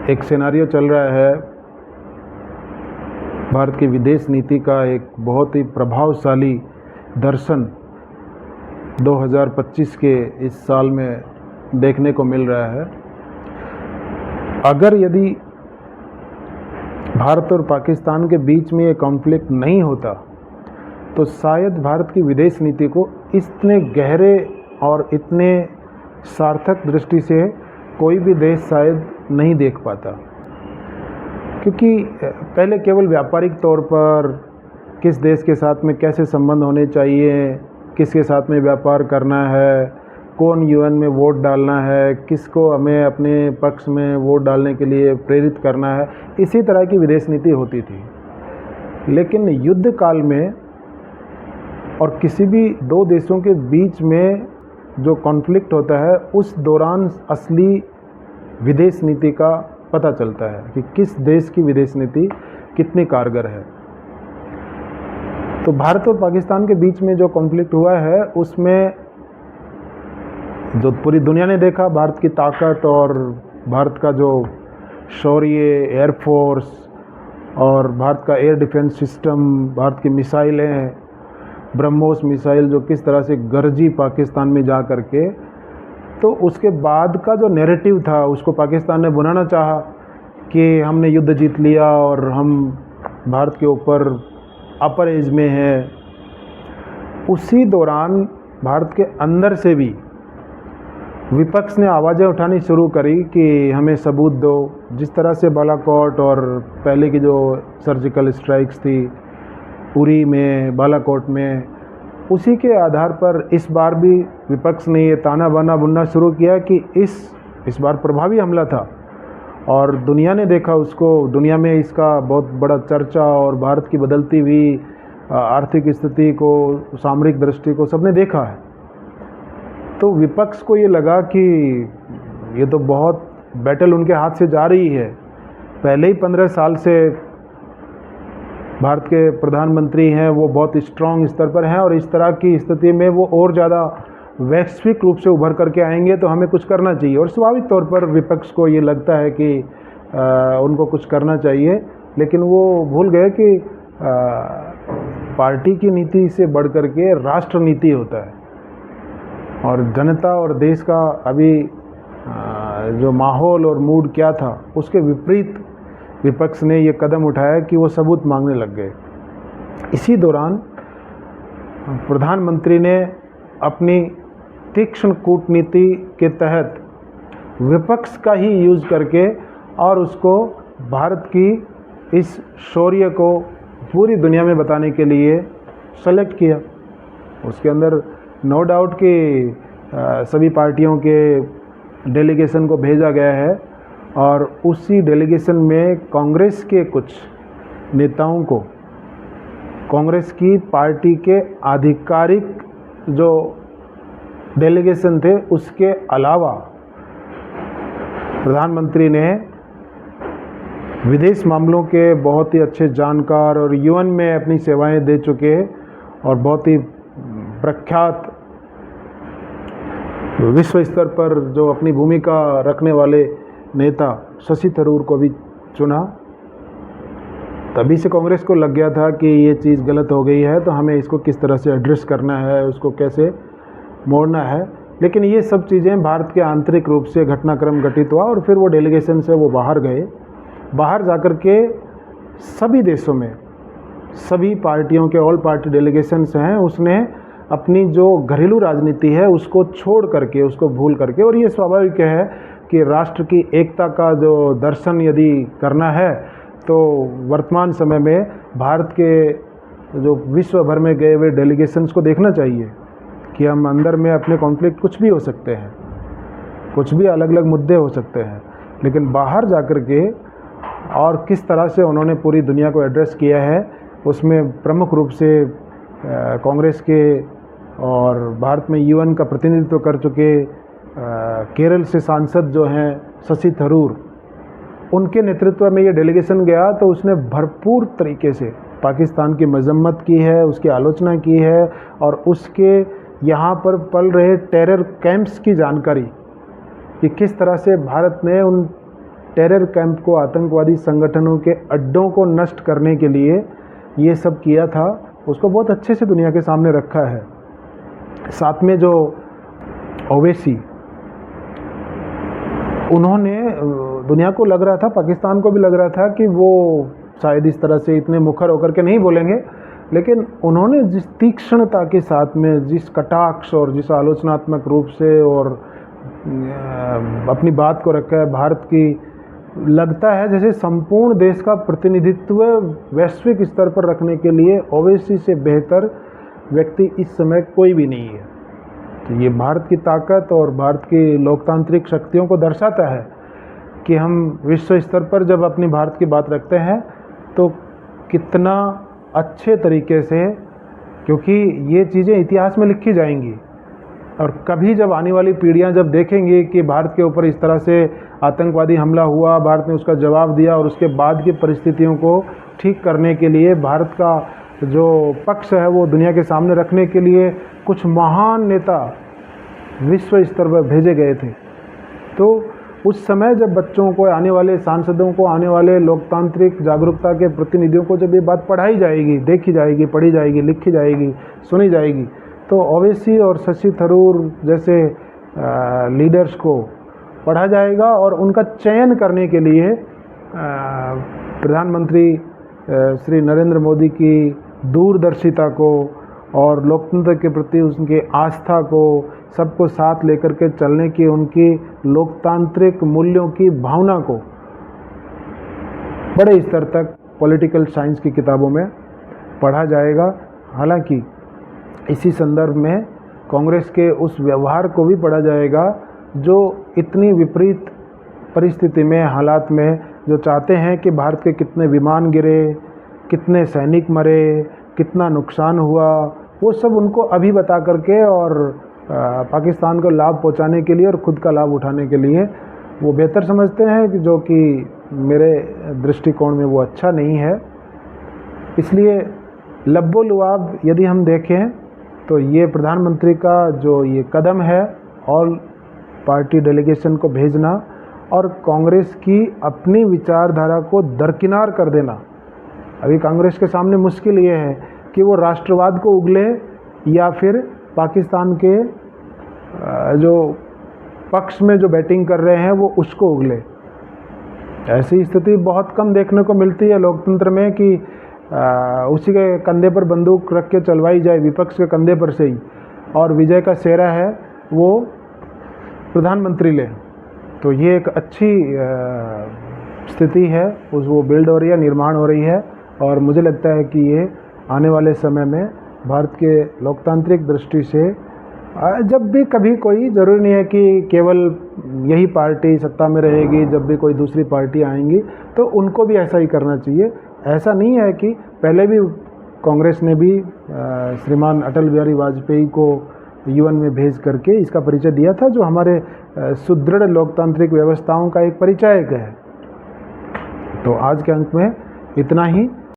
एक सिनेरियो चल रहा है भारत की विदेश नीति का, एक बहुत ही प्रभावशाली दर्शन 2025 के इस साल में देखने को मिल रहा है। अगर यदि भारत और पाकिस्तान के बीच में ये कॉन्फ्लिक्ट नहीं होता तो शायद भारत की विदेश नीति को इतने गहरे और इतने सार्थक दृष्टि से कोई भी देश शायद नहीं देख पाता, क्योंकि पहले केवल व्यापारिक तौर पर किस देश के साथ में कैसे संबंध होने चाहिए, किसके साथ में व्यापार करना है, कौन यूएन में वोट डालना है, किसको हमें अपने पक्ष में वोट डालने के लिए प्रेरित करना है, इसी तरह की विदेश नीति होती थी। लेकिन युद्ध काल में और किसी भी दो देशों के बीच में जो कॉन्फ्लिक्ट होता है, उस दौरान असली विदेश नीति का पता चलता है कि किस देश की विदेश नीति कितनी कारगर है। तो भारत और पाकिस्तान के बीच में जो कॉन्फ्लिक्ट हुआ है, उसमें जो पूरी दुनिया ने देखा भारत की ताकत और भारत का जो शौर्य, एयरफोर्स और भारत का एयर डिफेंस सिस्टम, भारत की मिसाइलें, ब्रह्मोस मिसाइल जो किस तरह से गरजी पाकिस्तान में जा कर के, तो उसके बाद का जो नैरेटिव था उसको पाकिस्तान ने बनाना चाहा कि हमने युद्ध जीत लिया और हम भारत के ऊपर अपर एज में हैं। उसी दौरान भारत के अंदर से भी विपक्ष ने आवाज़ें उठानी शुरू करी कि हमें सबूत दो। जिस तरह से बालाकोट और पहले की जो सर्जिकल स्ट्राइक्स थी उरी में, बालाकोट में, उसी के आधार पर इस बार भी विपक्ष ने ये ताना बाना बुनना शुरू किया कि इस बार प्रभावी हमला था और दुनिया ने देखा उसको, दुनिया में इसका बहुत बड़ा चर्चा और भारत की बदलती हुई आर्थिक स्थिति को, सामरिक दृष्टि को सबने देखा है। तो विपक्ष को ये लगा कि ये तो बहुत बैटल उनके हाथ से जा रही है। पहले ही 15 साल से भारत के प्रधानमंत्री हैं, वो बहुत स्ट्रॉन्ग स्तर पर हैं और इस तरह की स्थिति में वो और ज़्यादा वैश्विक रूप से उभर करके आएंगे, तो हमें कुछ करना चाहिए। और स्वाभाविक तौर पर विपक्ष को ये लगता है कि उनको कुछ करना चाहिए, लेकिन वो भूल गए कि पार्टी की नीति से बढ़ कर के राष्ट्र नीति होता है और जनता और देश का अभी जो माहौल और मूड क्या था, उसके विपरीत विपक्ष ने ये कदम उठाया कि वो सबूत मांगने लग गए। इसी दौरान प्रधानमंत्री ने अपनी तीक्ष्ण कूटनीति के तहत विपक्ष का ही यूज़ करके और उसको भारत की इस शौर्य को पूरी दुनिया में बताने के लिए सेलेक्ट किया। उसके अंदर नो डाउट कि सभी पार्टियों के डेलीगेशन को भेजा गया है और उसी डेलीगेशन में कांग्रेस के कुछ नेताओं को, कांग्रेस की पार्टी के आधिकारिक जो डेलीगेशन थे, उसके अलावा प्रधानमंत्री ने विदेश मामलों के बहुत ही अच्छे जानकार और यूएन में अपनी सेवाएं दे चुके और बहुत ही प्रख्यात विश्व स्तर पर जो अपनी भूमिका रखने वाले नेता शशि थरूर को भी चुना। तभी से कांग्रेस को लग गया था कि ये चीज़ गलत हो गई है, तो हमें इसको किस तरह से एड्रेस करना है, उसको कैसे मोड़ना है। लेकिन ये सब चीज़ें भारत के आंतरिक रूप से घटनाक्रम घटित हुआ और फिर वो डेलीगेशन से वो बाहर गए। बाहर जाकर के सभी देशों में सभी पार्टियों के ऑल पार्टी डेलीगेशंस हैं, उसने अपनी जो घरेलू राजनीति है उसको छोड़ करके, उसको भूल करके, और ये स्वाभाविक है कि राष्ट्र की एकता का जो दर्शन यदि करना है तो वर्तमान समय में भारत के जो विश्व भर में गए हुए डेलीगेशंस को देखना चाहिए कि हम अंदर में अपने कॉन्फ्लिक्ट कुछ भी हो सकते हैं, कुछ भी अलग अलग मुद्दे हो सकते हैं, लेकिन बाहर जाकर के और किस तरह से उन्होंने पूरी दुनिया को एड्रेस किया है, उसमें प्रमुख रूप से कांग्रेस के और भारत में यूएन का प्रतिनिधित्व कर चुके केरल से सांसद जो हैं शशि थरूर, उनके नेतृत्व में ये डेलीगेशन गया। तो उसने भरपूर तरीके से पाकिस्तान की मजम्मत की है, उसकी आलोचना की है और उसके यहाँ पर पल रहे टेरर कैंप्स की जानकारी कि किस तरह से भारत ने उन टेरर कैंप को, आतंकवादी संगठनों के अड्डों को नष्ट करने के लिए ये सब किया था, उसको बहुत अच्छे से दुनिया के सामने रखा है। साथ में जो ओवैसी, उन्होंने, दुनिया को लग रहा था, पाकिस्तान को भी लग रहा था कि वो शायद इस तरह से इतने मुखर होकर के नहीं बोलेंगे, लेकिन उन्होंने जिस तीक्ष्णता के साथ में, जिस कटाक्ष और जिस आलोचनात्मक रूप से और अपनी बात को रखा है, भारत की, लगता है जैसे संपूर्ण देश का प्रतिनिधित्व वैश्विक स्तर पर रखने के लिए ओवैसी से बेहतर व्यक्ति इस समय कोई भी नहीं है। तो ये भारत की ताकत और भारत की लोकतांत्रिक शक्तियों को दर्शाता है कि हम विश्व स्तर पर जब अपनी भारत की बात रखते हैं तो कितना अच्छे तरीके से, क्योंकि ये चीज़ें इतिहास में लिखी जाएंगी और कभी जब आने वाली पीढ़ियां जब देखेंगी कि भारत के ऊपर इस तरह से आतंकवादी हमला हुआ, भारत ने उसका जवाब दिया और उसके बाद की परिस्थितियों को ठीक करने के लिए भारत का जो पक्ष है वो दुनिया के सामने रखने के लिए कुछ महान नेता विश्व स्तर पर भेजे गए थे। तो उस समय जब बच्चों को, आने वाले सांसदों को, आने वाले लोकतांत्रिक जागरूकता के प्रतिनिधियों को जब ये बात पढ़ाई जाएगी, देखी जाएगी, पढ़ी जाएगी, लिखी जाएगी, सुनी जाएगी, तो ओवैसी और शशि थरूर जैसे लीडर्स को पढ़ा जाएगा और उनका चयन करने के लिए प्रधानमंत्री श्री नरेंद्र मोदी की दूरदर्शिता को और लोकतंत्र के प्रति उनकी आस्था को, सबको साथ लेकर के चलने की उनकी लोकतांत्रिक मूल्यों की भावना को बड़े स्तर तक पॉलिटिकल साइंस की किताबों में पढ़ा जाएगा। हालांकि इसी संदर्भ में कांग्रेस के उस व्यवहार को भी पढ़ा जाएगा जो इतनी विपरीत परिस्थिति में, हालात में, जो चाहते हैं कि भारत के कितने विमान गिरे, कितने सैनिक मरे, कितना नुकसान हुआ, वो सब उनको अभी बता करके और पाकिस्तान को लाभ पहुंचाने के लिए और ख़ुद का लाभ उठाने के लिए वो बेहतर समझते हैं, कि जो कि मेरे दृष्टिकोण में वो अच्छा नहीं है। इसलिए लब्बो लुआब यदि हम देखें तो ये प्रधानमंत्री का जो ये कदम है, ऑल पार्टी डेलीगेशन को भेजना और कांग्रेस की अपनी विचारधारा को दरकिनार कर देना। अभी कांग्रेस के सामने मुश्किल ये है कि वो राष्ट्रवाद को उगले या फिर पाकिस्तान के जो पक्ष में जो बैटिंग कर रहे हैं वो उसको उगले। ऐसी स्थिति बहुत कम देखने को मिलती है लोकतंत्र में कि उसी के कंधे पर बंदूक रख के चलवाई जाए, विपक्ष के कंधे पर से ही, और विजय का सेहरा है वो प्रधानमंत्री ले। तो ये एक अच्छी स्थिति है, वो बिल्ड हो रही है, निर्माण हो रही है, और मुझे लगता है कि ये आने वाले समय में भारत के लोकतांत्रिक दृष्टि से जब भी कभी कोई, ज़रूरी नहीं है कि केवल यही पार्टी सत्ता में रहेगी, जब भी कोई दूसरी पार्टी आएंगी तो उनको भी ऐसा ही करना चाहिए। ऐसा नहीं है कि पहले भी कांग्रेस ने भी श्रीमान अटल बिहारी वाजपेयी को यूएन में भेज करके इसका परिचय दिया था, जो हमारे सुदृढ़ लोकतांत्रिक व्यवस्थाओं का एक परिचायक है। तो आज के अंक में इतना ही।